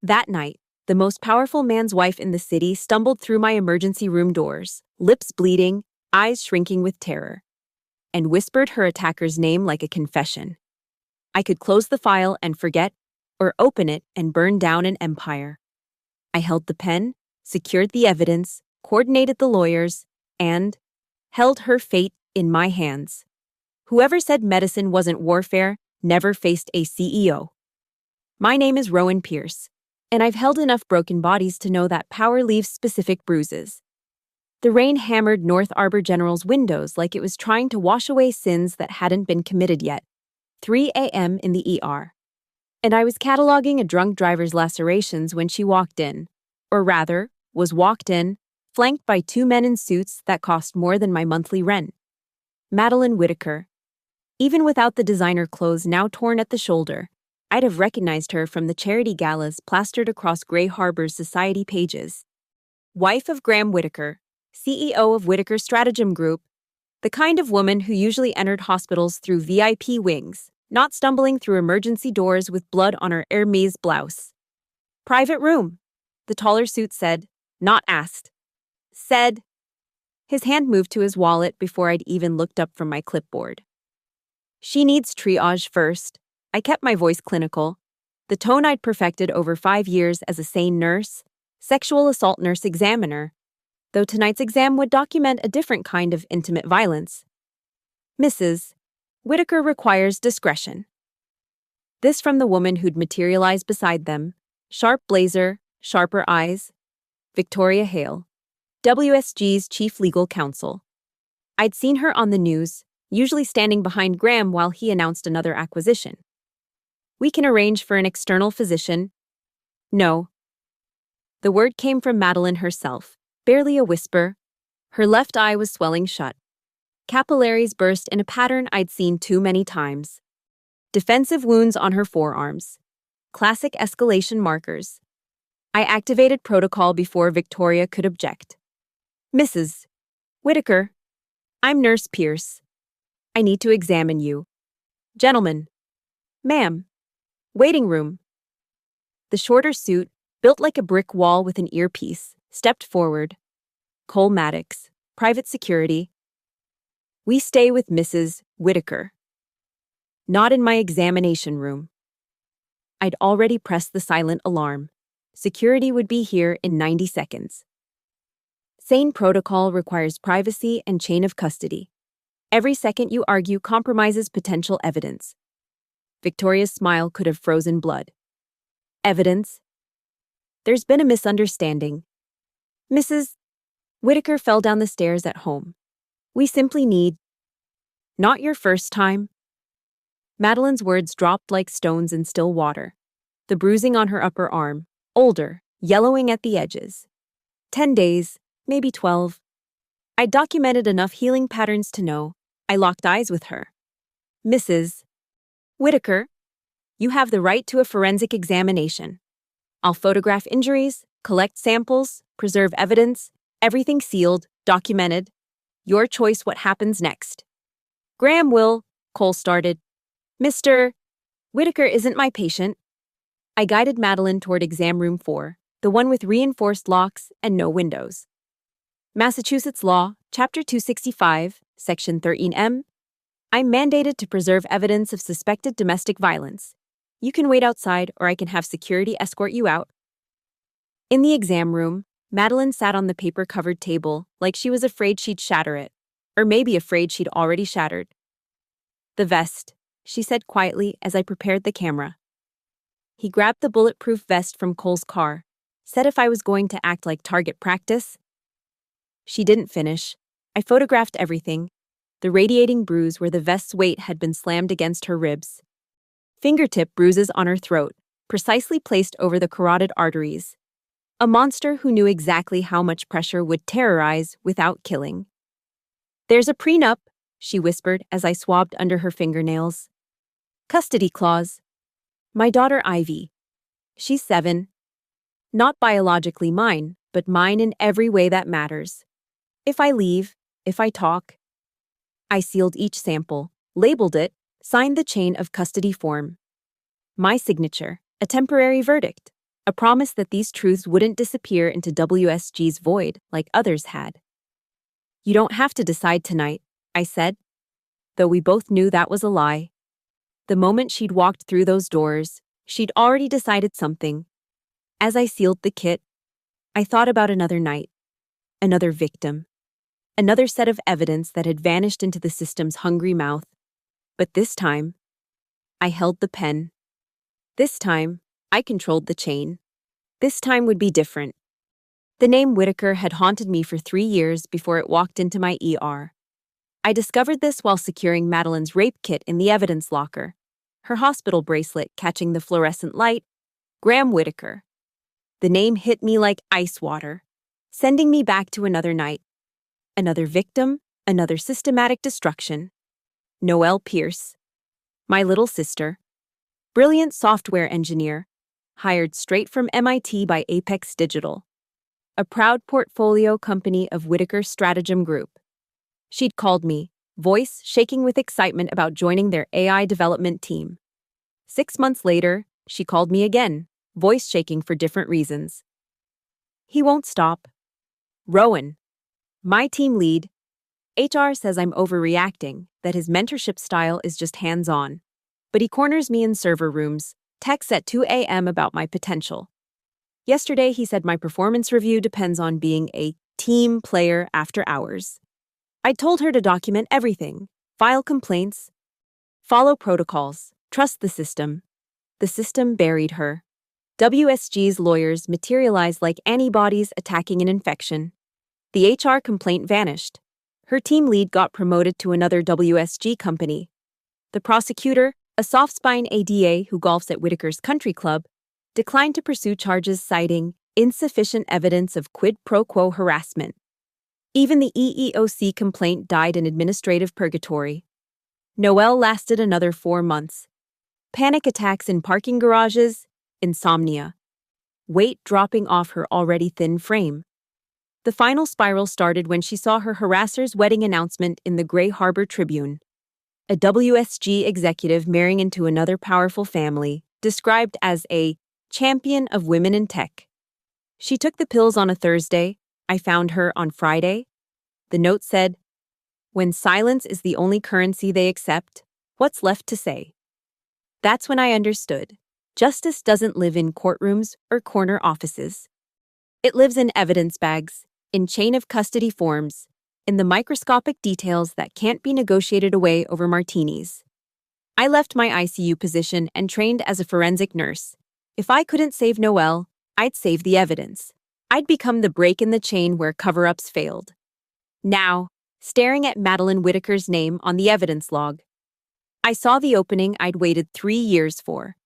That night, the most powerful man's wife in the city stumbled through my emergency room doors, lips bleeding, eyes shrinking with terror, and whispered her attacker's name like a confession. I could close the file and forget, or open it and burn down an empire. I held the pen, secured the evidence, coordinated the lawyers, and held her fate in my hands. Whoever said medicine wasn't warfare never faced a CEO. My name is Rowan Pierce, and I've held enough broken bodies to know that power leaves specific bruises. The rain hammered North Arbor General's windows like it was trying to wash away sins that hadn't been committed yet. 3 a.m. in the ER. And I was cataloging a drunk driver's lacerations when she walked in, or rather, was walked in, flanked by two men in suits that cost more than my monthly rent. Madeline Whitaker. Even without the designer clothes now torn at the shoulder, I'd have recognized her from the charity galas plastered across Gray Harbor's society pages. Wife of Graham Whitaker, CEO of Whitaker Stratagem Group, the kind of woman who usually entered hospitals through VIP wings, not stumbling through emergency doors with blood on her Hermes blouse. Private room, the taller suit said, not asked. Said. His hand moved to his wallet before I'd even looked up from my clipboard. She needs triage first. I kept my voice clinical, the tone I'd perfected over 5 years as a sane nurse, sexual assault nurse examiner, though tonight's exam would document a different kind of intimate violence. Mrs. Whitaker requires discretion. This from the woman who'd materialized beside them, sharp blazer, sharper eyes, Victoria Hale, WSG's chief legal counsel. I'd seen her on the news, usually standing behind Graham while he announced another acquisition. We can arrange for an external physician. No. The word came from Madeline herself, barely a whisper. Her left eye was swelling shut. Capillaries burst in a pattern I'd seen too many times. Defensive wounds on her forearms. Classic escalation markers. I activated protocol before Victoria could object. Mrs. Whitaker, I'm Nurse Pierce. I need to examine you. Gentlemen. Ma'am. Waiting room. The shorter suit, built like a brick wall with an earpiece, stepped forward. Cole Maddox, private security. We stay with Mrs. Whitaker. Not in my examination room. I'd already pressed the silent alarm. Security would be here in 90 seconds. Sane protocol requires privacy and chain of custody. Every second you argue compromises potential evidence. Victoria's smile could have frozen blood. Evidence? There's been a misunderstanding. Mrs. Whitaker fell down the stairs at home. We simply need... Not your first time. Madeline's words dropped like stones in still water. The bruising on her upper arm, older, yellowing at the edges. 10 days, maybe 12. I documented enough healing patterns to know. I locked eyes with her. Mrs. Whitaker, you have the right to a forensic examination. I'll photograph injuries, collect samples, preserve evidence, everything sealed, documented. Your choice what happens next. Graham will, Cole started. Mr. Whitaker isn't my patient. I guided Madeline toward exam room 4, the one with reinforced locks and no windows. Massachusetts law, Chapter 265, Section 13M. I'm mandated to preserve evidence of suspected domestic violence. You can wait outside or I can have security escort you out. In the exam room, Madeline sat on the paper-covered table like she was afraid she'd shatter it, or maybe afraid she'd already shattered. The vest, she said quietly as I prepared the camera. He grabbed the bulletproof vest from Cole's car, said if I was going to act like target practice. She didn't finish. I photographed everything. The radiating bruise where the vest's weight had been slammed against her ribs. Fingertip bruises on her throat, precisely placed over the carotid arteries. A monster who knew exactly how much pressure would terrorize without killing. There's a prenup, she whispered as I swabbed under her fingernails. Custody clause. My daughter Ivy. She's 7. Not biologically mine, but mine in every way that matters. If I leave, if I talk. I sealed each sample, labeled it, signed the chain of custody form. My signature, a temporary verdict. A promise that these truths wouldn't disappear into WSG's void like others had. You don't have to decide tonight, I said, though we both knew that was a lie. The moment she'd walked through those doors, she'd already decided something. As I sealed the kit, I thought about another night, another victim, another set of evidence that had vanished into the system's hungry mouth. But this time, I held the pen. This time, I controlled the chain. This time would be different. The name Whitaker had haunted me for 3 years before it walked into my ER. I discovered this while securing Madeline's rape kit in the evidence locker, her hospital bracelet catching the fluorescent light, Graham Whitaker. The name hit me like ice water, sending me back to another night. Another victim, another systematic destruction. Noelle Pierce, my little sister, brilliant software engineer, hired straight from MIT by Apex Digital, a proud portfolio company of Whitaker Stratagem Group. She'd called me, voice shaking with excitement about joining their AI development team. 6 months later, she called me again, voice shaking for different reasons. He won't stop. Rowan, my team lead, HR says I'm overreacting, that his mentorship style is just hands-on. But he corners me in server rooms, texts at 2 a.m. about my potential. Yesterday, he said my performance review depends on being a team player after hours. I told her to document everything, file complaints, follow protocols, trust the system. The system buried her. WSG's lawyers materialized like antibodies attacking an infection. The HR complaint vanished. Her team lead got promoted to another WSG company. The prosecutor, a soft-spine ADA who golfs at Whitaker's country club, declined to pursue charges citing insufficient evidence of quid pro quo harassment. Even the EEOC complaint died in administrative purgatory. Noelle lasted another 4 months. Panic attacks in parking garages, insomnia, weight dropping off her already thin frame. The final spiral started when she saw her harasser's wedding announcement in the Gray Harbor Tribune. A WSG executive marrying into another powerful family, described as a champion of women in tech. She took the pills on a Thursday. I found her on Friday. The note said, "When silence is the only currency they accept, what's left to say?" That's when I understood. Justice doesn't live in courtrooms or corner offices. It lives in evidence bags, in chain of custody forms, in the microscopic details that can't be negotiated away over martinis. I left my ICU position and trained as a forensic nurse. If I couldn't save Noelle, I'd save the evidence. I'd become the break in the chain where cover-ups failed. Now, staring at Madeline Whitaker's name on the evidence log, I saw the opening I'd waited 3 years for.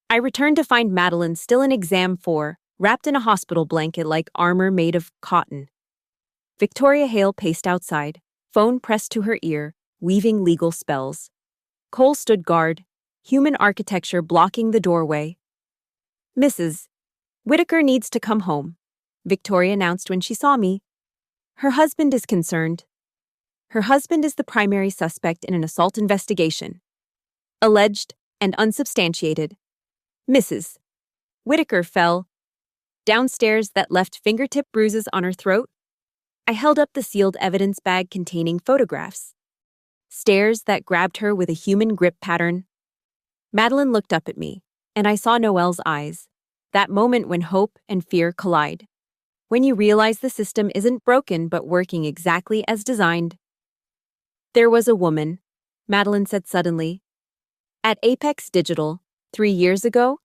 I returned to find Madeline still in exam 4, wrapped in a hospital blanket like armor made of cotton. Victoria Hale paced outside, phone pressed to her ear, weaving legal spells. Cole stood guard, human architecture blocking the doorway. "Mrs. Whitaker needs to come home," Victoria announced when she saw me. "Her husband is concerned. Her husband is the primary suspect in an assault investigation. Alleged and unsubstantiated. Mrs. Whitaker fell downstairs that left fingertip bruises on her throat." I held up the sealed evidence bag containing photographs. Stairs that grabbed her with a human grip pattern. Madeline looked up at me, and I saw Noelle's eyes. That moment when hope and fear collide. When you realize the system isn't broken but working exactly as designed. "There was a woman," Madeline said suddenly. "At Apex Digital, 3 years ago,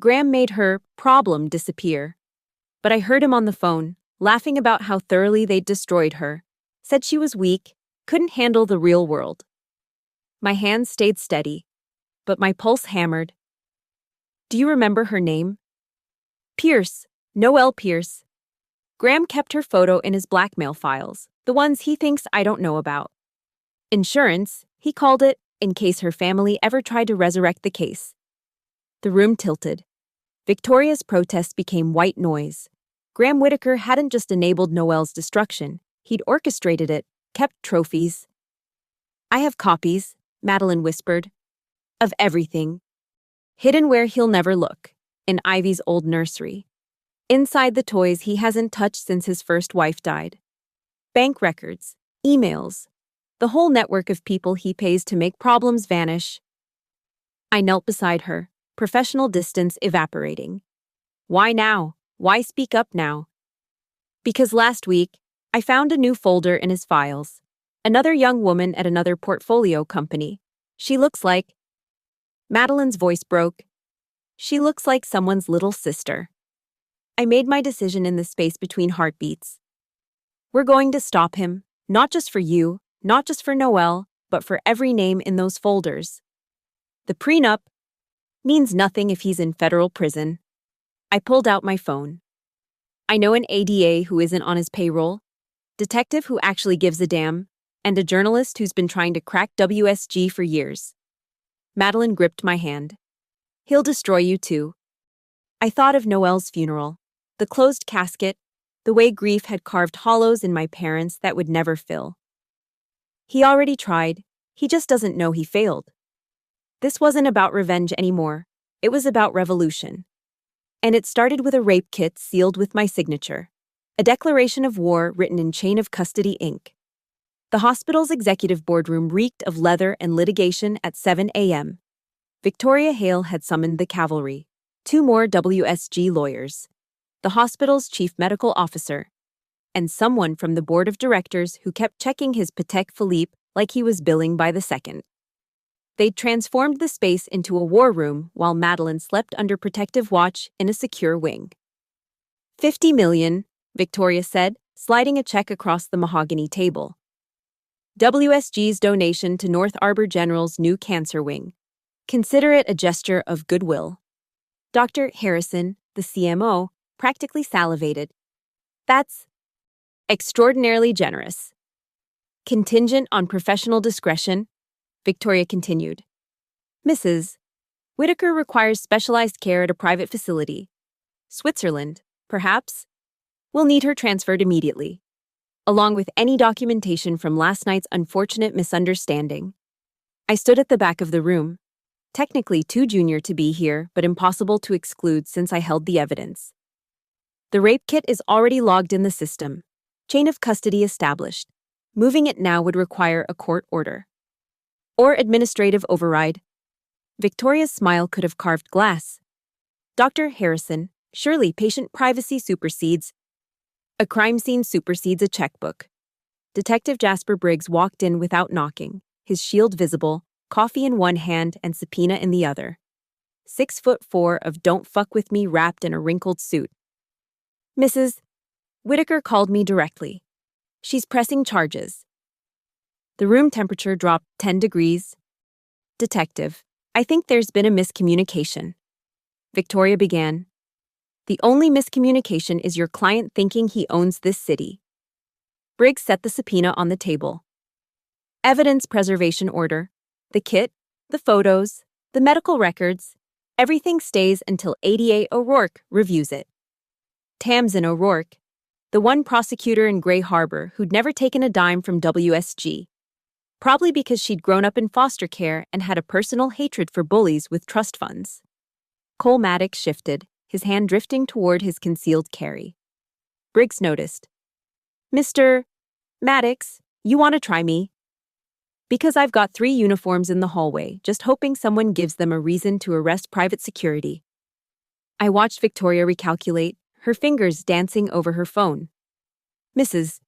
Graham made her problem disappear. But I heard him on the phone, laughing about how thoroughly they'd destroyed her. Said she was weak, couldn't handle the real world." My hands stayed steady, but my pulse hammered. "Do you remember her name?" "Pierce, Noelle Pierce. Graham kept her photo in his blackmail files, the ones he thinks I don't know about. Insurance, he called it, in case her family ever tried to resurrect the case." The room tilted. Victoria's protest became white noise. Graham Whitaker hadn't just enabled Noelle's destruction, he'd orchestrated it, kept trophies. "I have copies," Madeline whispered, "of everything. Hidden where he'll never look. in Ivy's old nursery. Inside the toys he hasn't touched since his first wife died. Bank records, emails, the whole network of people he pays to make problems vanish. I knelt beside her, professional distance evaporating. Why now? Why speak up now? Because last week, I found a new folder in his files. Another young woman at another portfolio company. She looks like... Madeline's voice broke. She looks like someone's little sister. I made my decision in the space between heartbeats. We're going to stop him, not just for you, not just for Noelle, but for every name in those folders. The prenup means nothing if he's in federal prison. I pulled out my phone. I know an ADA who isn't on his payroll, detective who actually gives a damn, and a journalist who's been trying to crack WSG for years. Madeline gripped my hand. He'll destroy you too. I thought of Noelle's funeral, the closed casket, the way grief had carved hollows in my parents that would never fill. He already tried, he just doesn't know he failed. This wasn't about revenge anymore, it was about revolution. And it started with a rape kit sealed with my signature, a declaration of war written in chain of custody ink. The hospital's executive boardroom reeked of leather and litigation at 7 a.m. Victoria Hale had summoned the cavalry, 2 more WSG lawyers, the hospital's chief medical officer, and someone from the board of directors who kept checking his Patek Philippe like he was billing by the second. They'd transformed the space into a war room while Madeline slept under protective watch in a secure wing. $50 million, Victoria said, sliding a check across the mahogany table. WSG's donation to North Arbor General's new cancer wing. Consider it a gesture of goodwill. Dr. Harrison, the CMO, practically salivated. That's extraordinarily generous. Contingent on professional discretion, Victoria continued. Mrs. Whitaker requires specialized care at a private facility. Switzerland, perhaps? We'll need her transferred immediately, along with any documentation from last night's unfortunate misunderstanding. I stood at the back of the room, technically too junior to be here, but impossible to exclude since I held the evidence. The rape kit is already logged in the system. Chain of custody established. Moving it now would require a court order. Or administrative override. Victoria's smile could have carved glass. Dr. Harrison, surely patient privacy supersedes. A crime scene supersedes a checkbook. Detective Jasper Briggs walked in without knocking, his shield visible, coffee in one hand and subpoena in the other. 6'4" of don't fuck with me wrapped in a wrinkled suit. Mrs. Whitaker called me directly. She's pressing charges. The room temperature dropped 10 degrees. Detective, I think there's been a miscommunication. Victoria began. The only miscommunication is your client thinking he owns this city. Briggs set the subpoena on the table. Evidence preservation order. The kit, the photos, the medical records, everything stays until ADA O'Rourke reviews it. Tamsin O'Rourke, the one prosecutor in Gray Harbor who'd never taken a dime from WSG. Probably because she'd grown up in foster care and had a personal hatred for bullies with trust funds. Cole Maddox shifted, his hand drifting toward his concealed carry. Briggs noticed. Mr. Maddox, you want to try me? Because I've got 3 uniforms in the hallway, just hoping someone gives them a reason to arrest private security. I watched Victoria recalculate, her fingers dancing over her phone. Mrs.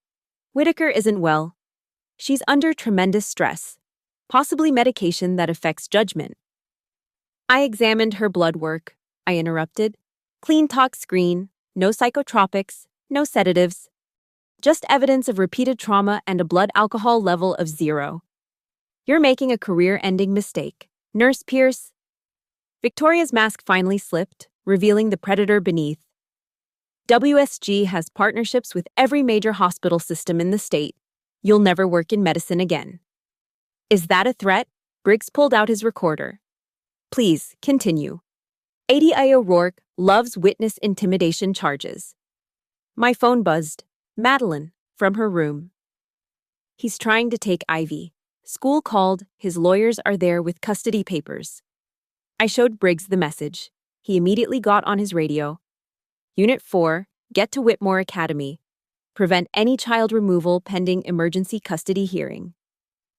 Whitaker isn't well. She's under tremendous stress, possibly medication that affects judgment. I examined her blood work, I interrupted. Clean tox screen, no psychotropics, no sedatives. Just evidence of repeated trauma and a blood alcohol level of 0. You're making a career-ending mistake. Nurse Pierce. Victoria's mask finally slipped, revealing the predator beneath. WSG has partnerships with every major hospital system in the state. You'll never work in medicine again. Is that a threat? Briggs pulled out his recorder. Please, continue. ADA O'Rourke loves witness intimidation charges. My phone buzzed. Madeline, from her room. He's trying to take Ivy. School called, his lawyers are there with custody papers. I showed Briggs the message. He immediately got on his radio. Unit 4, get to Whitmore Academy. Prevent any child removal pending emergency custody hearing.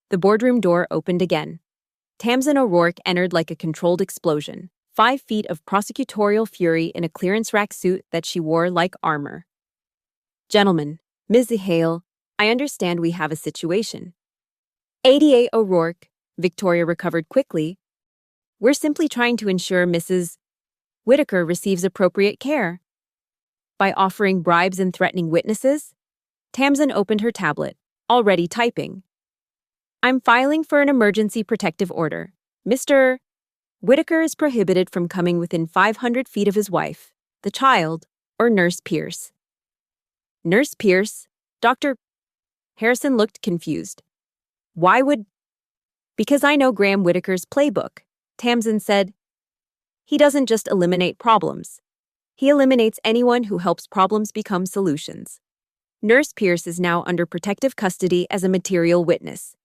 The boardroom door opened again. Tamsin O'Rourke entered like a controlled explosion, 5 feet of prosecutorial fury in a clearance rack suit that she wore like armor. Gentlemen, Ms. Hale, I understand we have a situation. ADA O'Rourke, Victoria recovered quickly. We're simply trying to ensure Mrs. Whitaker receives appropriate care. By offering bribes and threatening witnesses? Tamsin opened her tablet, already typing. I'm filing for an emergency protective order. Mr. Whitaker is prohibited from coming within 500 feet of his wife, the child, or Nurse Pierce. Nurse Pierce? Dr. Harrison looked confused. Why would... Because I know Graham Whitaker's playbook, Tamsin said. He doesn't just eliminate problems. He eliminates anyone who helps problems become solutions. Nurse Pierce is now under protective custody as a material witness.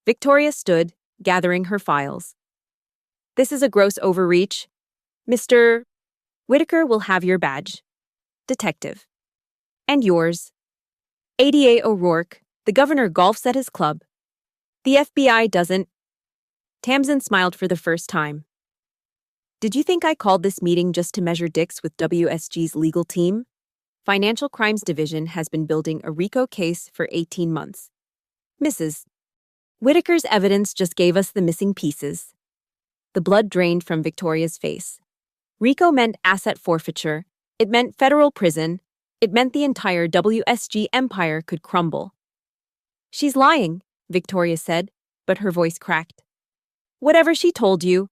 Victoria stood, gathering her files. This is a gross overreach. Mr. Whitaker will have your badge. Detective. And yours. ADA O'Rourke, the governor golfs at his club. The FBI doesn't. Tamsin smiled for the first time. Did you think I called this meeting just to measure dicks with WSG's legal team? Financial Crimes Division has been building a RICO case for 18 months. Mrs. Whitaker's evidence just gave us the missing pieces. The blood drained from Victoria's face. RICO meant asset forfeiture. It meant federal prison. It meant the entire WSG empire could crumble. She's lying, Victoria said, but her voice cracked. Whatever she told you.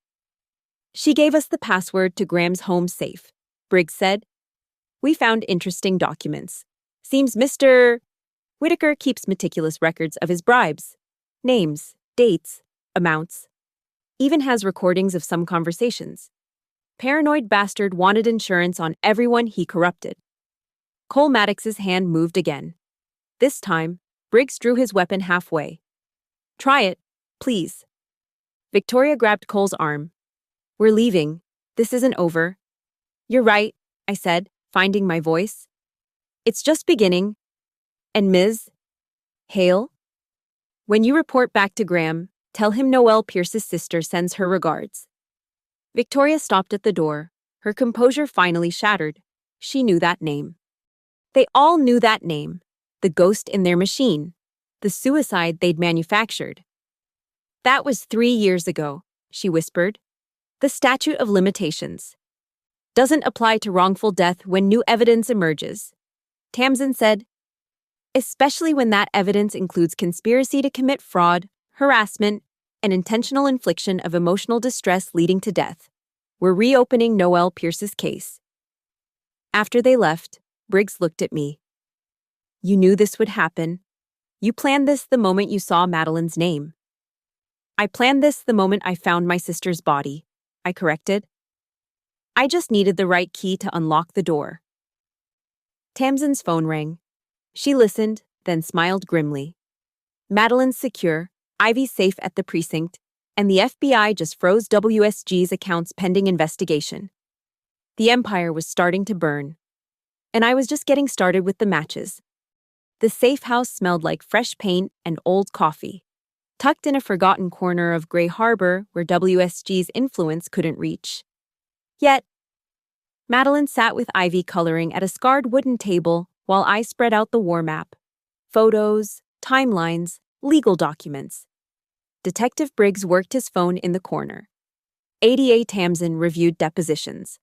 She gave us the password to Graham's home safe, Briggs said. We found interesting documents. Seems Mr. Whitaker keeps meticulous records of his bribes. Names, dates, amounts. Even has recordings of some conversations. Paranoid bastard wanted insurance on everyone he corrupted. Cole Maddox's hand moved again. This time, Briggs drew his weapon halfway. Try it, please. Victoria grabbed Cole's arm. We're leaving. This isn't over. You're right, I said, finding my voice. It's just beginning. And Ms. Hale? When you report back to Graham, tell him Noelle Pierce's sister sends her regards. Victoria stopped at the door, her composure finally shattered. She knew that name. They all knew that name, the ghost in their machine, the suicide they'd manufactured. That was 3 years ago, she whispered. The statute of limitations doesn't apply to wrongful death when new evidence emerges. Tamsin said, especially when that evidence includes conspiracy to commit fraud, harassment, and intentional infliction of emotional distress leading to death. We're reopening Noelle Pierce's case. After they left, Briggs looked at me. You knew this would happen. You planned this the moment you saw Madeline's name. I planned this the moment I found my sister's body, I corrected. I just needed the right key to unlock the door. Tamsin's phone rang. She listened, then smiled grimly. Madeline's secure, Ivy's safe at the precinct, and the FBI just froze WSG's accounts pending investigation. The empire was starting to burn. And I was just getting started with the matches. The safe house smelled like fresh paint and old coffee, tucked in a forgotten corner of Gray Harbor where WSG's influence couldn't reach. Yet, Madeline sat with Ivy coloring at a scarred wooden table while I spread out the war map. Photos, timelines, legal documents. Detective Briggs worked his phone in the corner. ADA Tamsin reviewed depositions.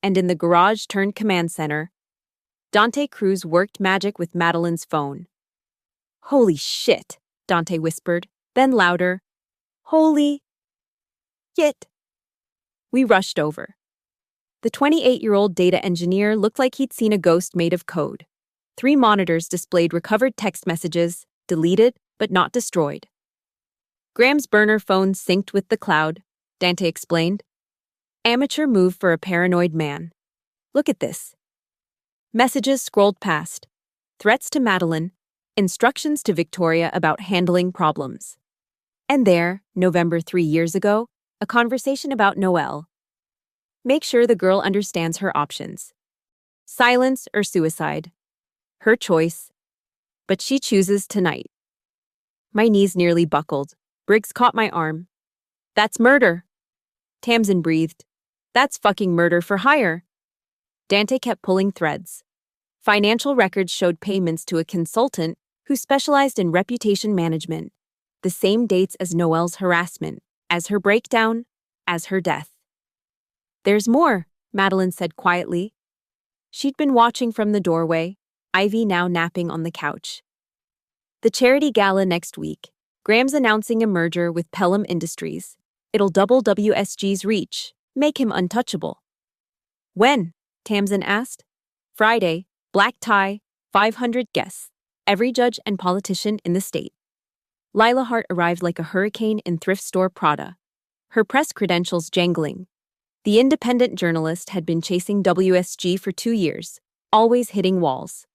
And in the garage-turned-command center, Dante Cruz worked magic with Madeline's phone. Holy shit, Dante whispered, then louder. Holy shit. We rushed over. The 28-year-old data engineer looked like he'd seen a ghost made of code. 3 monitors displayed recovered text messages, deleted but not destroyed. Graham's burner phone synced with the cloud, Dante explained. Amateur move for a paranoid man. Look at this. Messages scrolled past. Threats to Madeline. Instructions to Victoria about handling problems. And there, November 3 years ago, a conversation about Noelle. Make sure the girl understands her options. Silence or suicide. Her choice. But she chooses tonight. My knees nearly buckled. Briggs caught my arm. That's murder. Tamsin breathed. That's fucking murder for hire. Dante kept pulling threads. Financial records showed payments to a consultant who specialized in reputation management. The same dates as Noelle's harassment, as her breakdown, as her death. There's more, Madeline said quietly. She'd been watching from the doorway, Ivy now napping on the couch. The charity gala next week. Graham's announcing a merger with Pelham Industries. It'll double WSG's reach, make him untouchable. When? Tamsin asked. Friday, black tie, 500 guests, every judge and politician in the state. Lila Hart arrived like a hurricane in thrift store Prada, her press credentials jangling. The independent journalist had been chasing WSG for 2 years, always hitting walls.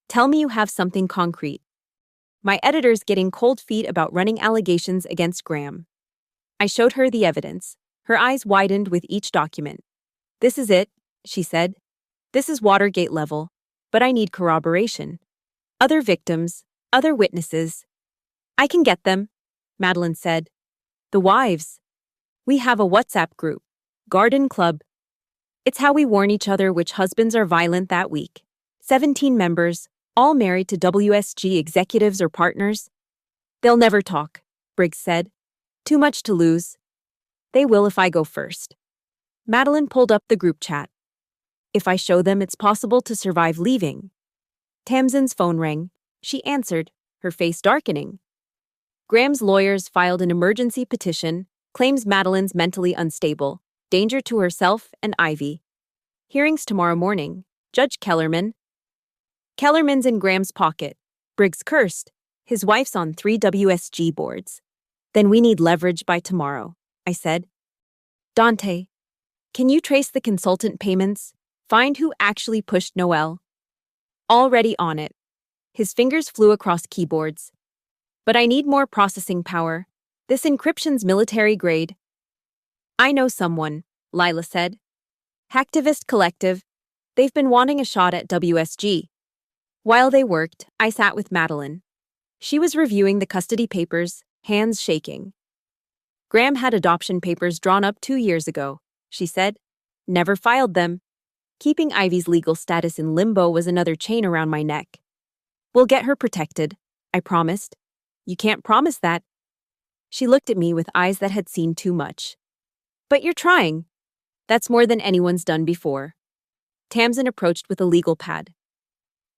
Tell me you have something concrete. My editor's getting cold feet about running allegations against Graham. I showed her the evidence. Her eyes widened with each document. This is it, she said. This is Watergate level, but I need corroboration. Other victims, other witnesses. I can get them, Madeline said. The wives. We have a WhatsApp group, Garden Club. It's how we warn each other which husbands are violent that week. 17 members, all married to WSG executives or partners. They'll never talk, Briggs said. Too much to lose. They will if I go first. Madeline pulled up the group chat. If I show them it's possible to survive leaving. Tamsin's phone rang. She answered, her face darkening. Graham's lawyers filed an emergency petition, claims Madeline's mentally unstable, danger to herself and Ivy. Hearings tomorrow morning. Judge Kellerman. Kellerman's in Graham's pocket. Briggs cursed. His wife's on 3 WSG boards. Then we need leverage by tomorrow, I said. Dante, can you trace the consultant payments? Find who actually pushed Noelle. Already on it. His fingers flew across keyboards. But I need more processing power. This encryption's military grade. I know someone, Lila said. Hacktivist Collective. They've been wanting a shot at WSG. While they worked, I sat with Madeline. She was reviewing the custody papers, hands shaking. Graham had adoption papers drawn up 2 years ago, she said. Never filed them. Keeping Ivy's legal status in limbo was another chain around my neck. We'll get her protected, I promised. You can't promise that. She looked at me with eyes that had seen too much. But you're trying. That's more than anyone's done before. Tamsin approached with a legal pad.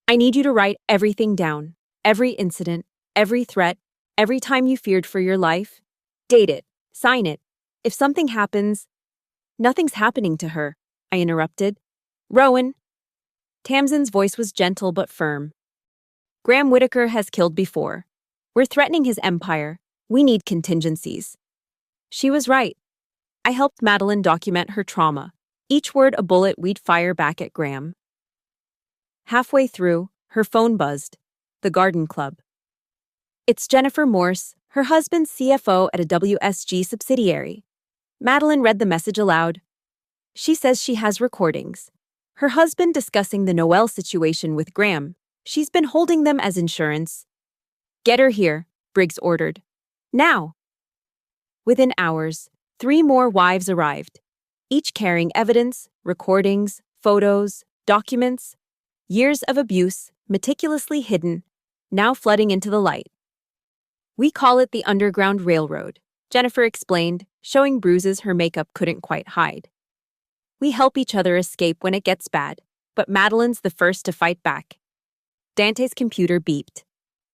I need you to write everything down. Every incident, every threat, every time you feared for your life. Date it. Sign it. If something happens... Nothing's happening to her, I interrupted. Rowan. Tamsin's voice was gentle but firm. Graham Whitaker has killed before. We're threatening his empire. We need contingencies. She was right. I helped Madeline document her trauma, each word a bullet we'd fire back at Graham. Halfway through, her phone buzzed. The Garden Club. It's Jennifer Morse, her husband's CFO at a WSG subsidiary. Madeline read the message aloud. She says she has recordings. Her husband discussing the Noelle situation with Graham. She's been holding them as insurance. Get her here, Briggs ordered. Now. Within hours, 3 more wives arrived, each carrying evidence, recordings, photos, documents, years of abuse, meticulously hidden, now flooding into the light. We call it the Underground Railroad, Jennifer explained, showing bruises her makeup couldn't quite hide. We help each other escape when it gets bad, but Madeline's the first to fight back. Dante's computer beeped.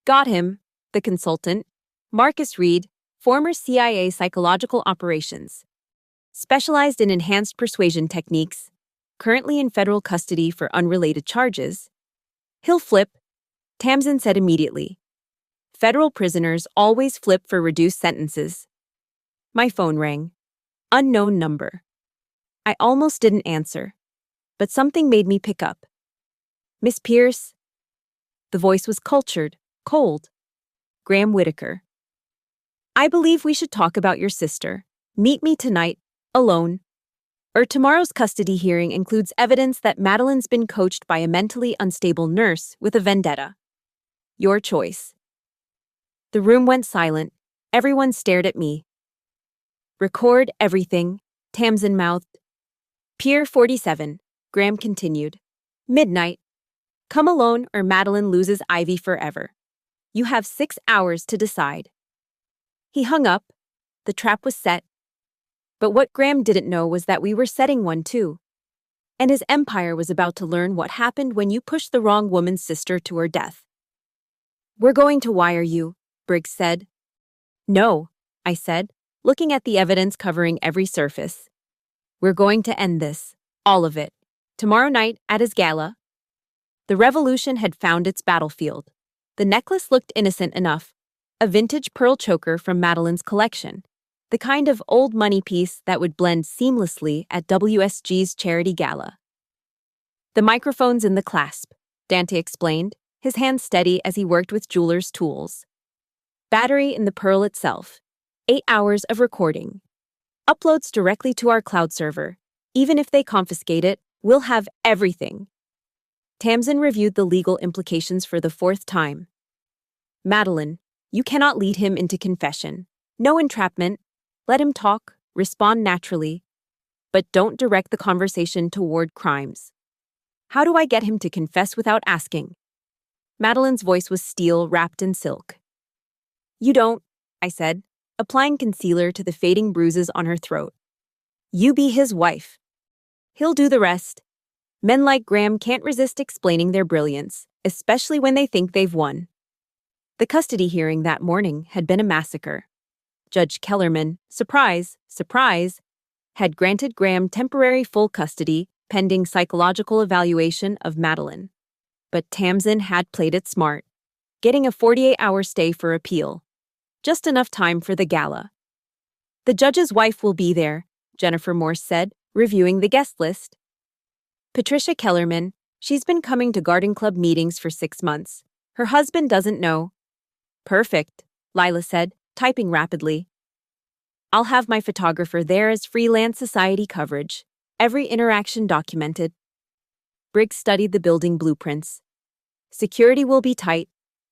Got him, the consultant, Marcus Reed, former CIA psychological operations. Specialized in enhanced persuasion techniques, currently in federal custody for unrelated charges. He'll flip, Tamsin said immediately. Federal prisoners always flip for reduced sentences. My phone rang. Unknown number. I almost didn't answer, but something made me pick up. Miss Pierce? The voice was cultured, cold. Graham Whitaker. I believe we should talk about your sister. Meet me tonight, alone. Or tomorrow's custody hearing includes evidence that Madeline's been coached by a mentally unstable nurse with a vendetta. Your choice. The room went silent. Everyone stared at me. Record everything, Tamsin mouthed. Pier 47, Graham continued. Midnight. Come alone or Madeline loses Ivy forever. You have 6 hours to decide. He hung up. The trap was set. But what Graham didn't know was that we were setting one too. And his empire was about to learn what happened when you pushed the wrong woman's sister to her death. We're going to wire you, Briggs said. No, I said, looking at the evidence covering every surface. We're going to end this, all of it, tomorrow night at his gala. The revolution had found its battlefield. The necklace looked innocent enough, a vintage pearl choker from Madeline's collection, the kind of old money piece that would blend seamlessly at WSG's charity gala. The microphone's in the clasp, Dante explained, his hand steady as he worked with jeweler's tools. Battery in the pearl itself. 8 hours of recording. Uploads directly to our cloud server. Even if they confiscate it, we'll have everything. Tamsin reviewed the legal implications for the 4th time. Madeline, you cannot lead him into confession. No entrapment. Let him talk, respond naturally. But don't direct the conversation toward crimes. How do I get him to confess without asking? Madeline's voice was steel wrapped in silk. You don't, I said, applying concealer to the fading bruises on her throat. You be his wife. He'll do the rest. Men like Graham can't resist explaining their brilliance, especially when they think they've won. The custody hearing that morning had been a massacre. Judge Kellerman, surprise, surprise, had granted Graham temporary full custody pending psychological evaluation of Madeline. But Tamsin had played it smart, getting a 48-hour stay for appeal. Just enough time for the gala. The judge's wife will be there, Jennifer Morse said, reviewing the guest list. Patricia Kellerman, she's been coming to Garden Club meetings for 6 months. Her husband doesn't know. Perfect, Lila said, typing rapidly. I'll have my photographer there as freelance society coverage. Every interaction documented. Briggs studied the building blueprints. Security will be tight.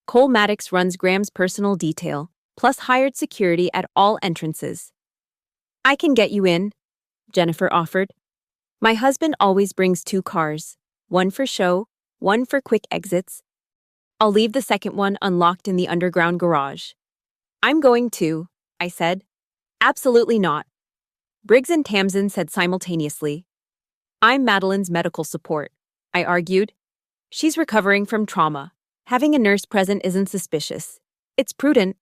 Cole Maddox runs Graham's personal detail, plus hired security at all entrances. I can get you in, Jennifer offered. My husband always brings 2 cars, one for show, one for quick exits. I'll leave the second one unlocked in the underground garage. I'm going too, I said. Absolutely not. Briggs and Tamsin said simultaneously. I'm Madeline's medical support, I argued. She's recovering from trauma. Having a nurse present isn't suspicious. It's prudent.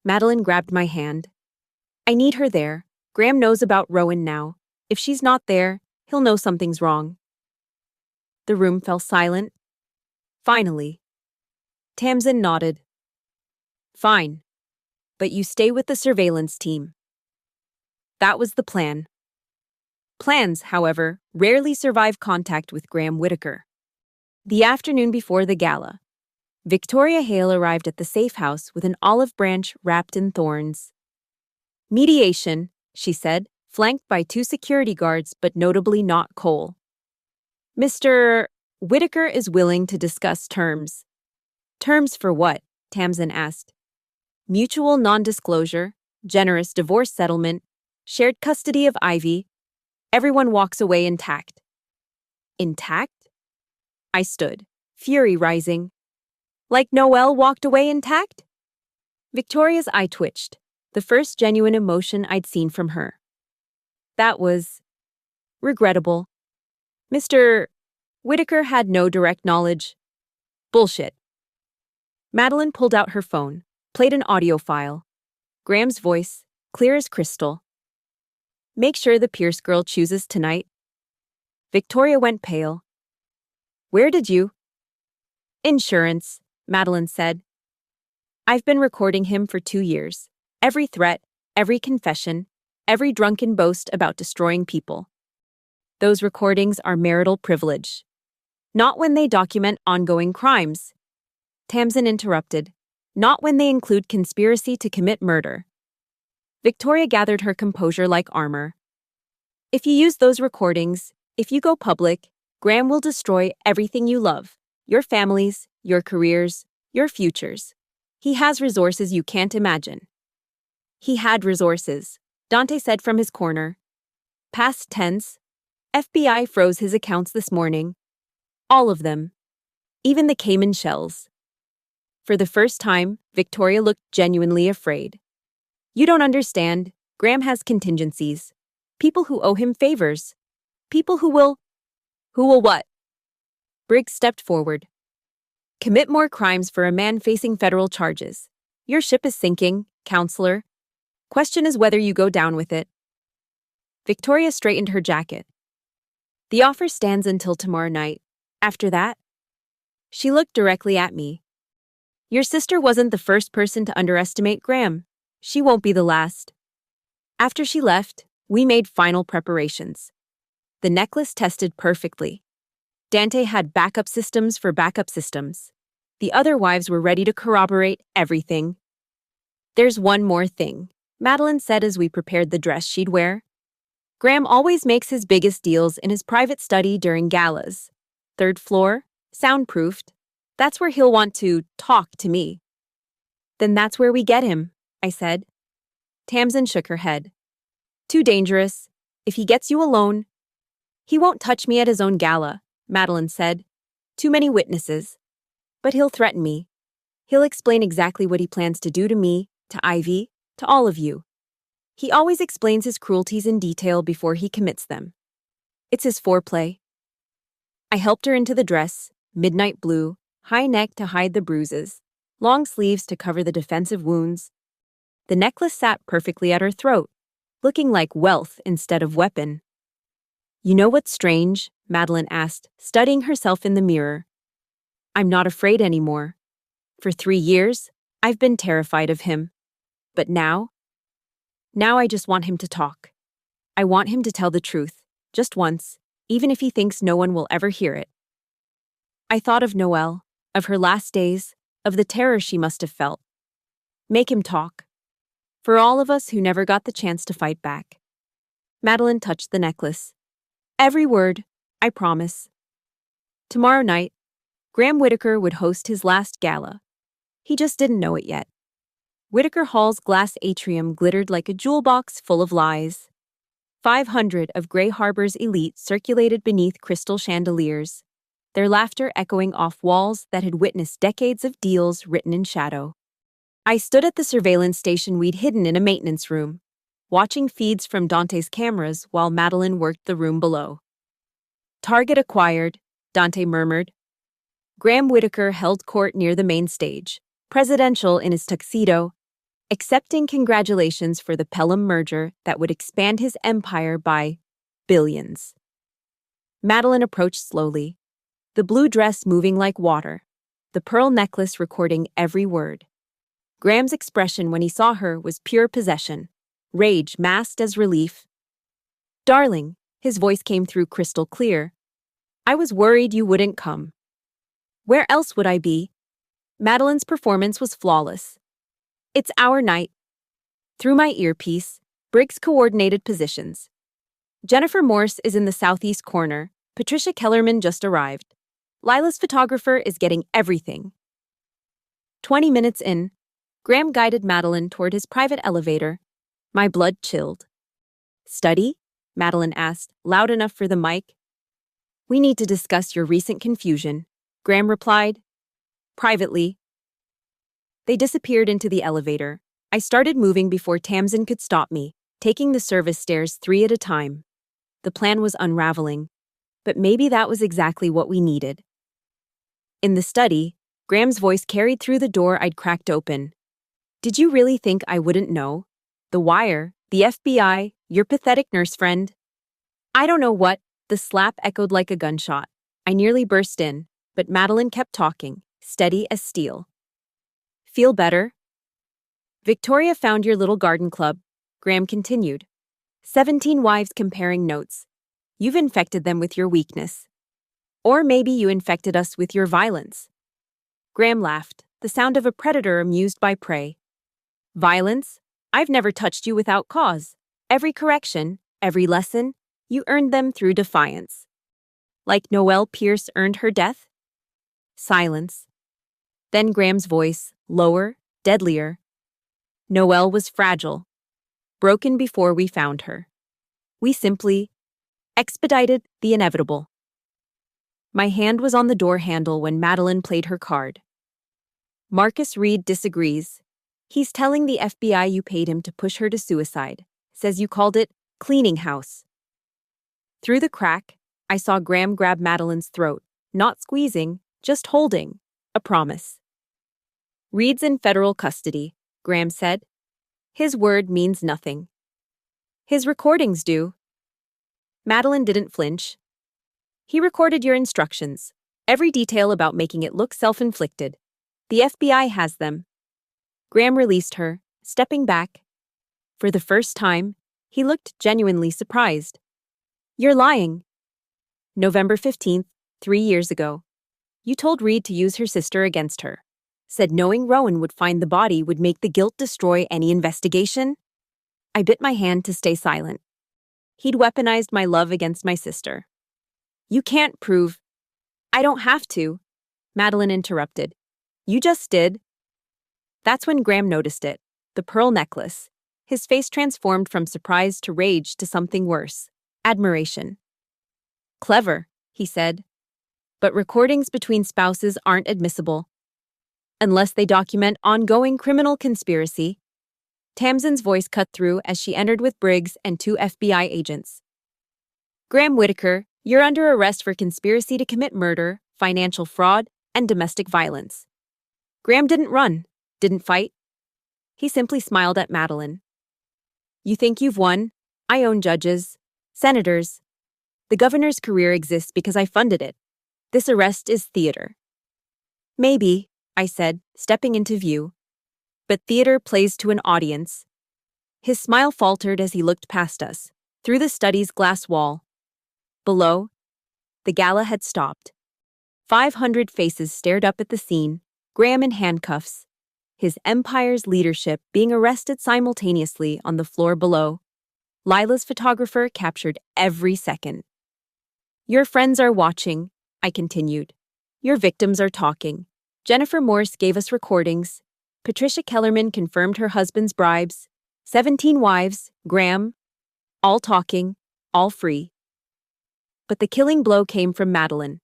Madeline grabbed my hand. I need her there. Graham knows about Rowan now. If she's not there, he'll know something's wrong. The room fell silent. Finally. Tamsin nodded. Fine. But you stay with the surveillance team. That was the plan. Plans, however, rarely survive contact with Graham Whitaker. The afternoon before the gala, Victoria Hale arrived at the safe house with an olive branch wrapped in thorns. Mediation, she said, flanked by 2 security guards, but notably not Cole. Mr. Whitaker is willing to discuss terms. Terms for what? Tamsin asked. Mutual non-disclosure, generous divorce settlement, shared custody of Ivy. Everyone walks away intact. Intact? I stood, fury rising. Like Noelle walked away intact? Victoria's eye twitched, the first genuine emotion I'd seen from her. That was regrettable. Mr. Whitaker had no direct knowledge. Bullshit. Madeline pulled out her phone, played an audio file. Graham's voice, clear as crystal. Make sure the Pierce girl chooses tonight. Victoria went pale. Where did you? Insurance, Madeline said. I've been recording him for 2 years. Every threat, every confession, every drunken boast about destroying people. Those recordings are marital privilege. Not when they document ongoing crimes. Tamsin interrupted. Not when they include conspiracy to commit murder. Victoria gathered her composure like armor. If you use those recordings, if you go public, Graham will destroy everything you love. Your families, your careers, your futures. He has resources you can't imagine. He had resources, Dante said from his corner. Past tense. FBI froze his accounts this morning. All of them. Even the Cayman shells. For the first time, Victoria looked genuinely afraid. You don't understand. Graham has contingencies. People who owe him favors. People who will... Who will what? Briggs stepped forward. Commit more crimes for a man facing federal charges. Your ship is sinking, counselor. Question is whether you go down with it. Victoria straightened her jacket. The offer stands until tomorrow night. After that? She looked directly at me. Your sister wasn't the first person to underestimate Graham. She won't be the last. After she left, we made final preparations. The necklace tested perfectly. Dante had backup systems for backup systems. The other wives were ready to corroborate everything. There's one more thing, Madeline said as we prepared the dress she'd wear. Graham always makes his biggest deals in his private study during galas. 3rd floor, soundproofed. That's where he'll want to talk to me. Then that's where we get him, I said. Tamsin shook her head. Too dangerous. If he gets you alone. He won't touch me at his own gala, Madeline said. Too many witnesses. But he'll threaten me. He'll explain exactly what he plans to do to me, to Ivy, to all of you. He always explains his cruelties in detail before he commits them. It's his foreplay. I helped her into the dress, midnight blue, high neck to hide the bruises, long sleeves to cover the defensive wounds. The necklace sat perfectly at her throat, looking like wealth instead of weapon. You know what's strange? Madeline asked, studying herself in the mirror. I'm not afraid anymore. For 3 years, I've been terrified of him. But now I just want him to talk. I want him to tell the truth, just once, even if he thinks no one will ever hear it. I thought of Noelle, of her last days, of the terror she must have felt. Make him talk. For all of us who never got the chance to fight back. Madeline touched the necklace. Every word, I promise. Tomorrow night, Graham Whitaker would host his last gala. He just didn't know it yet. Whitaker Hall's glass atrium glittered like a jewel box full of lies. 500 of Gray Harbor's elite circulated beneath crystal chandeliers, their laughter echoing off walls that had witnessed decades of deals written in shadow. I stood at the surveillance station we'd hidden in a maintenance room, watching feeds from Dante's cameras while Madeline worked the room below. Target acquired, Dante murmured. Graham Whitaker held court near the main stage, presidential in his tuxedo, accepting congratulations for the Pelham merger that would expand his empire by billions. Madeline approached slowly, the blue dress moving like water, the pearl necklace recording every word. Graham's expression when he saw her was pure possession, rage masked as relief. Darling, his voice came through crystal clear. I was worried you wouldn't come. Where else would I be? Madeline's performance was flawless. It's our night. Through my earpiece, Briggs coordinated positions. Jennifer Morse is in the southeast corner. Patricia Kellerman just arrived. Lila's photographer is getting everything. 20 minutes in, Graham guided Madeline toward his private elevator. My blood chilled. Study? Madeline asked, loud enough for the mic. We need to discuss your recent confusion, Graham replied. Privately. They disappeared into the elevator. I started moving before Tamsin could stop me, taking the service stairs 3 at a time. The plan was unraveling, but maybe that was exactly what we needed. In the study, Graham's voice carried through the door I'd cracked open. Did you really think I wouldn't know? The Wire, the FBI, your pathetic nurse friend. I don't know what, the slap echoed like a gunshot. I nearly burst in, but Madeline kept talking, steady as steel. Feel better? Victoria found your little garden club, Graham continued. 17 wives comparing notes. You've infected them with your weakness. Or maybe you infected us with your violence. Graham laughed, the sound of a predator amused by prey. Violence? I've never touched you without cause. Every correction, every lesson, You earned them through defiance. Like Noelle Pierce earned her death? Silence. Then Graham's voice, lower, deadlier. Noelle was fragile, broken before we found her. We simply expedited the inevitable. My hand was on the door handle when Madeline played her card. Marcus Reed disagrees. He's telling the FBI you paid him to push her to suicide. Says you called it cleaning house. Through the crack, I saw Graham grab Madeline's throat, not squeezing, just holding. A promise. Reed's in federal custody, Graham said. His word means nothing. His recordings do. Madeline didn't flinch. He recorded your instructions, every detail about making it look self-inflicted. The FBI has them. Graham released her, stepping back. For the first time, he looked genuinely surprised. You're lying. November 15th, 3 years ago. You told Reed to use her sister against her. Said knowing Rowan would find the body would make the guilt destroy any investigation. I bit my hand to stay silent. He'd weaponized my love against my sister. You can't prove. I don't have to, Madeline interrupted. You just did. That's when Graham noticed it, the pearl necklace. His face transformed from surprise to rage to something worse, admiration. Clever, he said. But recordings between spouses aren't admissible. Unless they document ongoing criminal conspiracy. Tamsin's voice cut through as she entered with Briggs and 2 FBI agents. Graham Whitaker, you're under arrest for conspiracy to commit murder, financial fraud, and domestic violence. Graham didn't run, didn't fight. He simply smiled at Madeline. You think you've won? I own judges, senators. The governor's career exists because I funded it. This arrest is theater. Maybe, I said, stepping into view. But theater plays to an audience. His smile faltered as he looked past us, through the study's glass wall. Below, the gala had stopped. 500 faces stared up at the scene, Graham in handcuffs, his empire's leadership being arrested simultaneously on the floor below. Lila's photographer captured every second. Your friends are watching, I continued. Your victims are talking. Jennifer Morse gave us recordings. Patricia Kellerman confirmed her husband's bribes. 17 wives, Graham, all talking, all free. But the killing blow came from Madeline.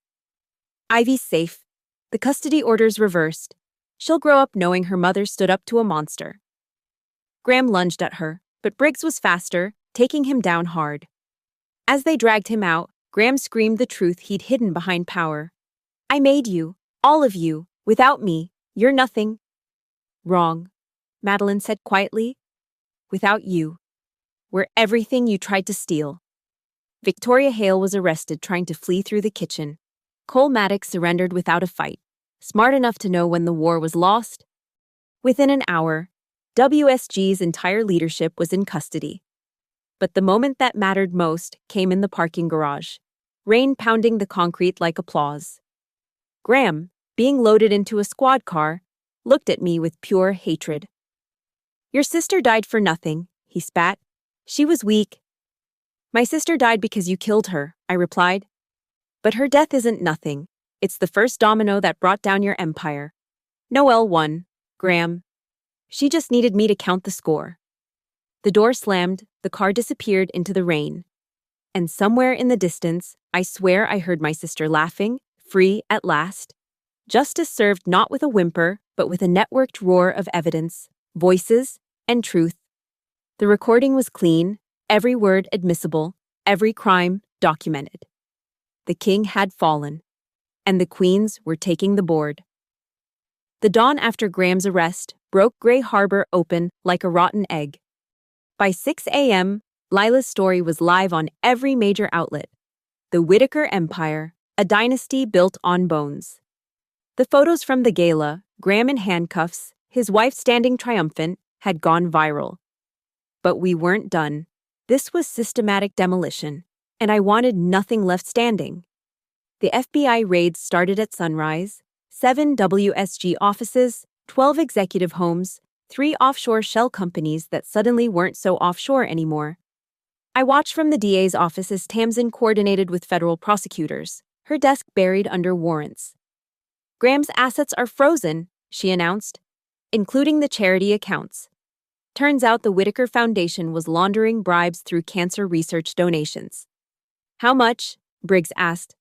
Ivy's safe. The custody order's reversed. She'll grow up knowing her mother stood up to a monster. Graham lunged at her, but Briggs was faster, taking him down hard. As they dragged him out, Graham screamed the truth he'd hidden behind power. I made you, all of you. Without me, you're nothing. Wrong, Madeline said quietly. Without you, we're everything you tried to steal. Victoria Hale was arrested trying to flee through the kitchen. Cole Maddox surrendered without a fight, smart enough to know when the war was lost. Within an hour, WSG's entire leadership was in custody. But the moment that mattered most came in the parking garage, rain pounding the concrete like applause. Graham, being loaded into a squad car, looked at me with pure hatred. Your sister died for nothing, he spat. She was weak. My sister died because you killed her, I replied. But her death isn't nothing. It's the first domino that brought down your empire. Noelle won, Graham. She just needed me to count the score. The door slammed, the car disappeared into the rain. And somewhere in the distance, I swear I heard my sister laughing, free at last. Justice served not with a whimper, but with a networked roar of evidence, voices, and truth. The recording was clean, every word admissible, every crime documented. The king had fallen, and the queens were taking the board. The dawn after Graham's arrest broke Gray Harbor open like a rotten egg. By 6 a.m., Lila's story was live on every major outlet. The Whitaker Empire, a dynasty built on bones. The photos from the gala, Graham in handcuffs, his wife standing triumphant, had gone viral. But we weren't done. This was systematic demolition, and I wanted nothing left standing. The FBI raids started at sunrise, 7 WSG offices, 12 executive homes, 3 offshore shell companies that suddenly weren't so offshore anymore. I watched from the DA's office as Tamsin coordinated with federal prosecutors, her desk buried under warrants. Graham's assets are frozen, she announced, including the charity accounts. Turns out the Whitaker Foundation was laundering bribes through cancer research donations. How much? Briggs asked.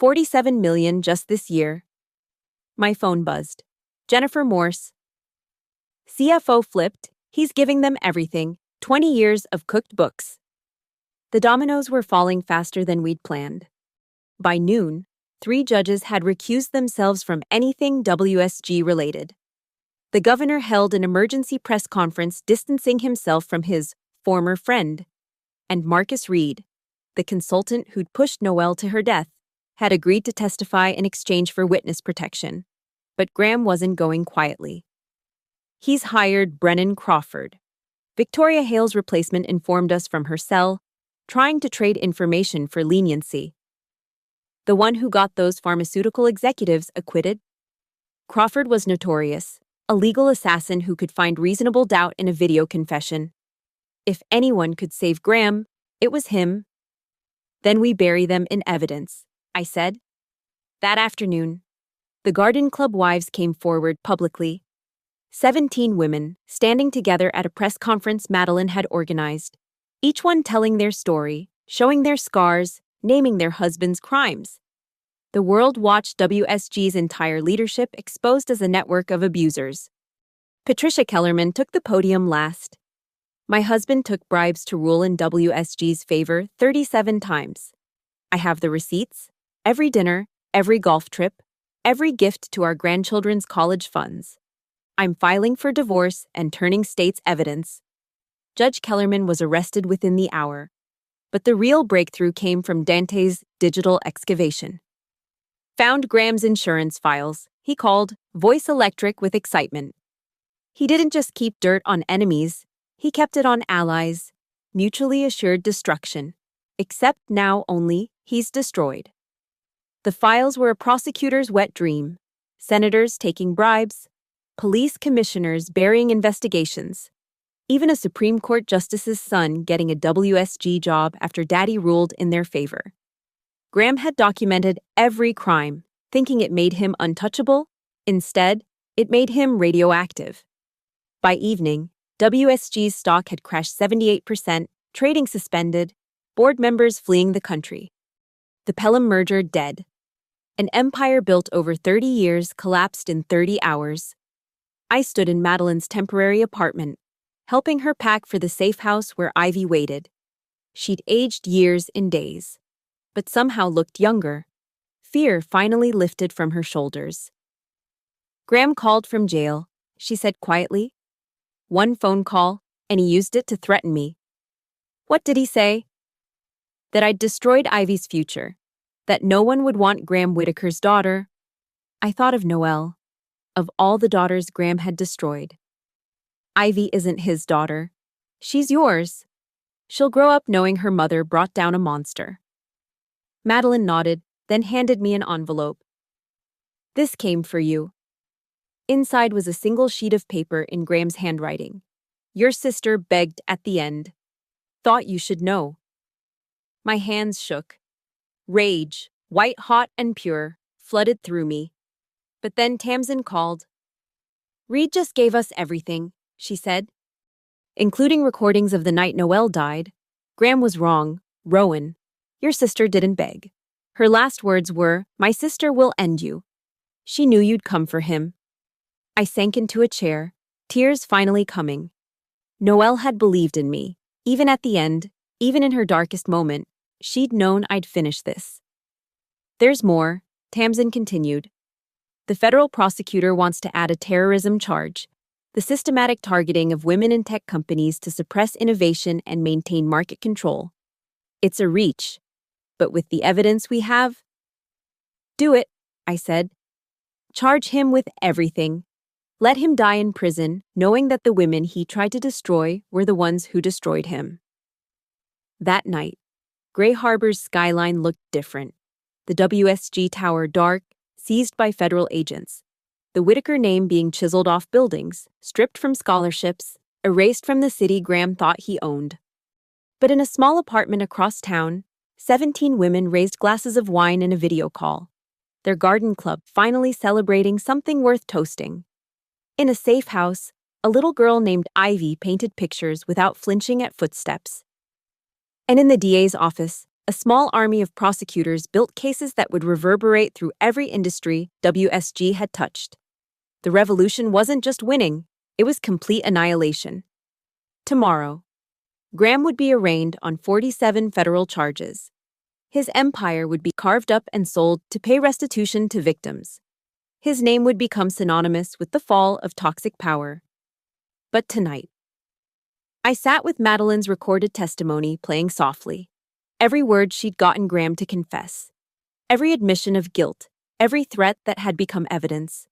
$47 million just this year. My phone buzzed. Jennifer Morse. CFO flipped. He's giving them everything. 20 years of cooked books. The dominoes were falling faster than we'd planned. By noon, 3 judges had recused themselves from anything WSG related. The governor held an emergency press conference distancing himself from his former friend. And Marcus Reed, the consultant who'd pushed Noelle to her death, had agreed to testify in exchange for witness protection. But Graham wasn't going quietly. He's hired Brennan Crawford. Victoria Hale's replacement informed us from her cell, trying to trade information for leniency. The one who got those pharmaceutical executives acquitted? Crawford was notorious, a legal assassin who could find reasonable doubt in a video confession. If anyone could save Graham, it was him. Then we bury them in evidence, I said. That afternoon, the Garden Club wives came forward publicly. 17 women, standing together at a press conference Madeline had organized, each one telling their story, showing their scars, naming their husband's crimes. The world watched WSG's entire leadership exposed as a network of abusers. Patricia Kellerman took the podium last. My husband took bribes to rule in WSG's favor 37 times. I have the receipts, every dinner, every golf trip, every gift to our grandchildren's college funds. I'm filing for divorce and turning state's evidence. Judge Kellerman was arrested within the hour. But the real breakthrough came from Dante's digital excavation. Found Graham's insurance files, he called Voice Electric with excitement. He didn't just keep dirt on enemies, he kept it on allies, mutually assured destruction. Except now only, he's destroyed. The files were a prosecutor's wet dream. Senators taking bribes, police commissioners burying investigations, even a Supreme Court justice's son getting a WSG job after daddy ruled in their favor. Graham had documented every crime, thinking it made him untouchable. Instead, it made him radioactive. By evening, WSG's stock had crashed 78%, trading suspended, board members fleeing the country. The Pelham merger dead. An empire built over 30 years collapsed in 30 hours. I stood in Madeline's temporary apartment, helping her pack for the safe house where Ivy waited. She'd aged years in days, but somehow looked younger. Fear finally lifted from her shoulders. Graham called from jail, she said quietly. One phone call, and he used it to threaten me. What did he say? That I'd destroyed Ivy's future, that no one would want Graham Whitaker's daughter. I thought of Noelle, of all the daughters Graham had destroyed. Ivy isn't his daughter. She's yours. She'll grow up knowing her mother brought down a monster. Madeline nodded, then handed me an envelope. This came for you. Inside was a single sheet of paper in Graham's handwriting. Your sister begged at the end. Thought you should know. My hands shook. Rage, white hot and pure, flooded through me. But then Tamsin called. Reed just gave us everything, she said. Including recordings of the night Noelle died. Graham was wrong. Rowan, your sister didn't beg. Her last words were, my sister will end you. She knew you'd come for him. I sank into a chair, tears finally coming. Noelle had believed in me. Even at the end, even in her darkest moment, she'd known I'd finish this. There's more, Tamsin continued. The federal prosecutor wants to add a terrorism charge, the systematic targeting of women in tech companies to suppress innovation and maintain market control. It's a reach, but with the evidence we have, do it, I said. Charge him with everything. Let him die in prison, knowing that the women he tried to destroy were the ones who destroyed him. That night, Gray Harbor's skyline looked different. The WSG tower dark, seized by federal agents. The Whitaker name being chiseled off buildings, stripped from scholarships, erased from the city Graham thought he owned. But in a small apartment across town, 17 women raised glasses of wine in a video call, their garden club finally celebrating something worth toasting. In a safe house, a little girl named Ivy painted pictures without flinching at footsteps. And in the DA's office, a small army of prosecutors built cases that would reverberate through every industry WSG had touched. The revolution wasn't just winning, it was complete annihilation. Tomorrow, Graham would be arraigned on 47 federal charges. His empire would be carved up and sold to pay restitution to victims. His name would become synonymous with the fall of toxic power. But tonight, I sat with Madeline's recorded testimony playing softly. Every word she'd gotten Graham to confess. Every admission of guilt. Every threat that had become evidence.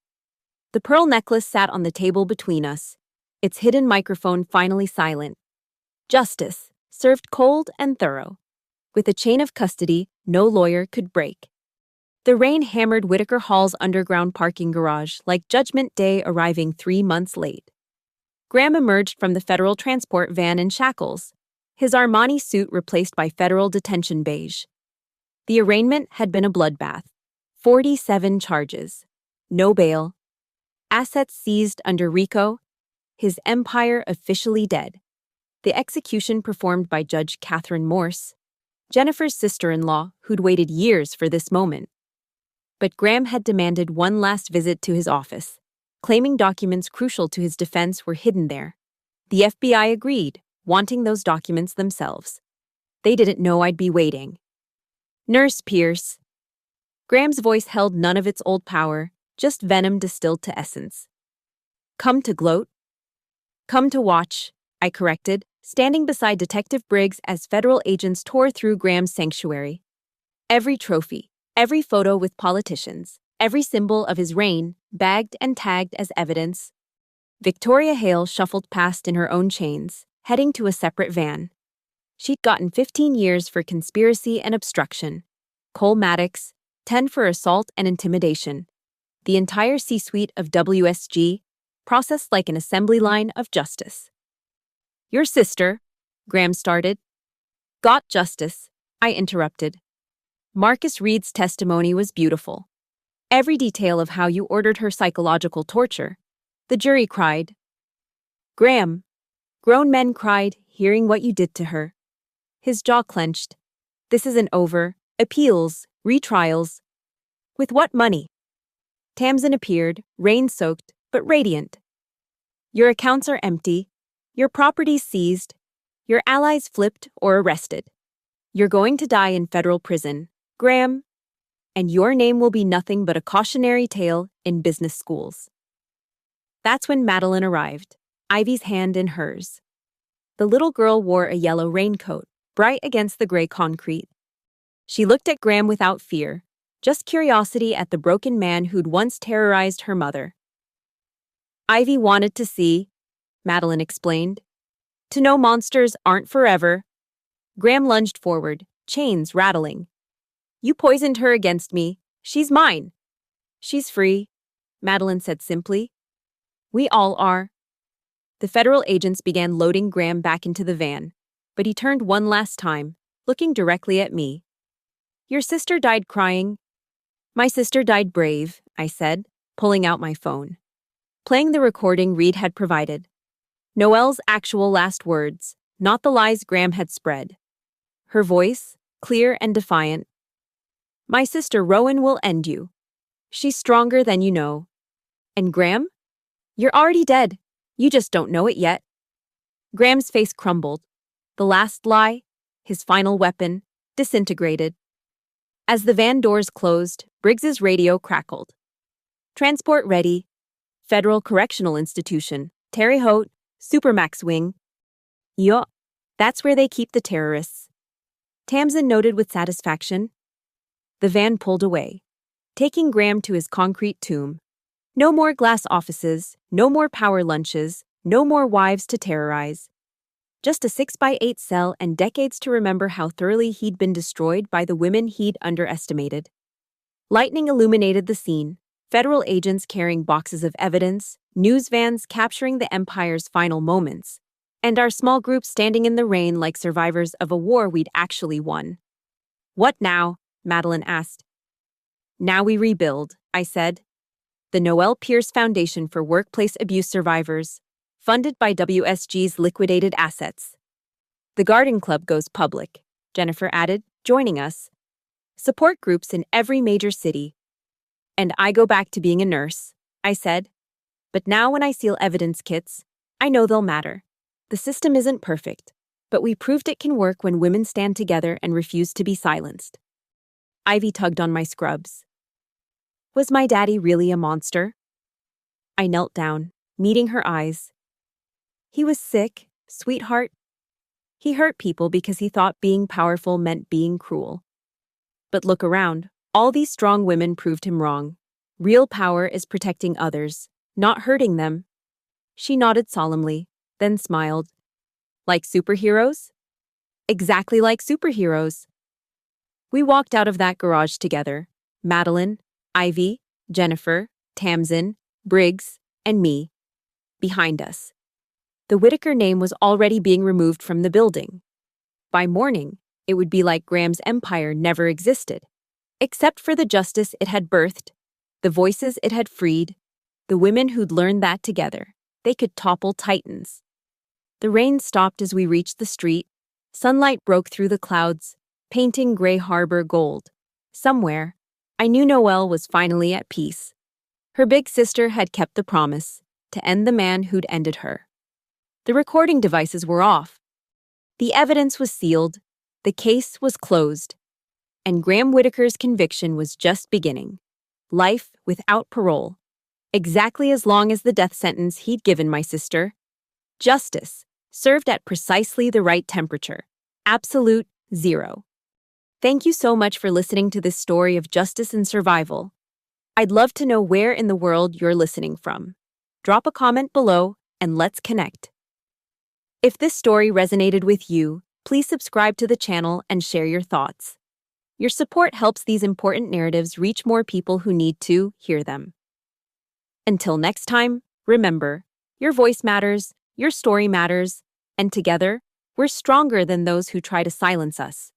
The pearl necklace sat on the table between us, its hidden microphone finally silent. Justice, served cold and thorough. With a chain of custody no lawyer could break. The rain hammered Whitaker Hall's underground parking garage like Judgment Day arriving 3 months late. Graham emerged from the federal transport van in shackles, his Armani suit replaced by federal detention beige. The arraignment had been a bloodbath. 47 charges. No bail. Assets seized under RICO. His empire officially dead. The execution performed by Judge Catherine Morse, Jennifer's sister-in-law, who'd waited years for this moment. But Graham had demanded one last visit to his office, claiming documents crucial to his defense were hidden there. The FBI agreed, wanting those documents themselves. They didn't know I'd be waiting. Nurse Pierce. Graham's voice held none of its old power, just venom distilled to essence. Come to gloat? Come to watch, I corrected, standing beside Detective Briggs as federal agents tore through Graham's sanctuary. Every trophy, every photo with politicians, every symbol of his reign, bagged and tagged as evidence. Victoria Hale shuffled past in her own chains, heading to a separate van. She'd gotten 15 years for conspiracy and obstruction. Cole Maddox, 10 for assault and intimidation. The entire C-suite of WSG, processed like an assembly line of justice. Your sister, Graham started. Got justice, I interrupted. Marcus Reed's testimony was beautiful. Every detail of how you ordered her psychological torture. The jury cried. Graham. Grown men cried, hearing what you did to her. His jaw clenched. This isn't over. Appeals, retrials. With what money? Tamsin appeared, rain-soaked, but radiant. Your accounts are empty. Your properties seized. Your allies flipped or arrested. You're going to die in federal prison, Graham. And your name will be nothing but a cautionary tale in business schools. That's when Madeline arrived, Ivy's hand in hers. The little girl wore a yellow raincoat, bright against the gray concrete. She looked at Graham without fear, just curiosity at the broken man who'd once terrorized her mother. Ivy wanted to see, Madeline explained. To know monsters aren't forever. Graham lunged forward, chains rattling. You poisoned her against me. She's mine. She's free, Madeline said simply. We all are. The federal agents began loading Graham back into the van, but he turned one last time, looking directly at me. Your sister died crying. My sister died brave, I said, pulling out my phone. Playing the recording Reed had provided. Noelle's actual last words, not the lies Graham had spread. Her voice, clear and defiant. My sister Rowan will end you. She's stronger than you know. And Graham? You're already dead. You just don't know it yet. Graham's face crumbled. The last lie, his final weapon, disintegrated. As the van doors closed, Briggs's radio crackled. Transport ready. Federal Correctional Institution, Terre Haute, Supermax Wing. Yup, that's where they keep the terrorists. Tamsin noted with satisfaction. The van pulled away, taking Graham to his concrete tomb. No more glass offices, no more power lunches, no more wives to terrorize. Just a 6x8 cell and decades to remember how thoroughly he'd been destroyed by the women he'd underestimated. Lightning illuminated the scene, federal agents carrying boxes of evidence, news vans capturing the Empire's final moments, and our small group standing in the rain like survivors of a war we'd actually won. What now? Madeline asked. Now we rebuild, I said. The Noel Pierce Foundation for Workplace Abuse Survivors, funded by WSG's liquidated assets. The garden club goes public, Jennifer added, joining us. Support groups in every major city. And I go back to being a nurse, I said. But now when I seal evidence kits, I know they'll matter. The system isn't perfect, but we proved it can work when women stand together and refuse to be silenced. Ivy tugged on my scrubs. Was my daddy really a monster? I knelt down, meeting her eyes. He was sick, sweetheart. He hurt people because he thought being powerful meant being cruel. But look around. All these strong women proved him wrong. Real power is protecting others, not hurting them. She nodded solemnly, then smiled. Like superheroes? Exactly like superheroes. We walked out of that garage together. Madeline, Ivy, Jennifer, Tamsin, Briggs, and me. Behind us. The Whitaker name was already being removed from the building. By morning, it would be like Graham's empire never existed. Except for the justice it had birthed, the voices it had freed, the women who'd learned that together, they could topple titans. The rain stopped as we reached the street. Sunlight broke through the clouds, painting Gray Harbor gold. Somewhere, I knew Noelle was finally at peace. Her big sister had kept the promise to end the man who'd ended her. The recording devices were off. The evidence was sealed. The case was closed. And Graham Whitaker's conviction was just beginning. Life without parole. Exactly as long as the death sentence he'd given my sister. Justice, served at precisely the right temperature. Absolute zero. Thank you so much for listening to this story of justice and survival. I'd love to know where in the world you're listening from. Drop a comment below and let's connect. If this story resonated with you, please subscribe to the channel and share your thoughts. Your support helps these important narratives reach more people who need to hear them. Until next time, remember, your voice matters, your story matters, and together, we're stronger than those who try to silence us.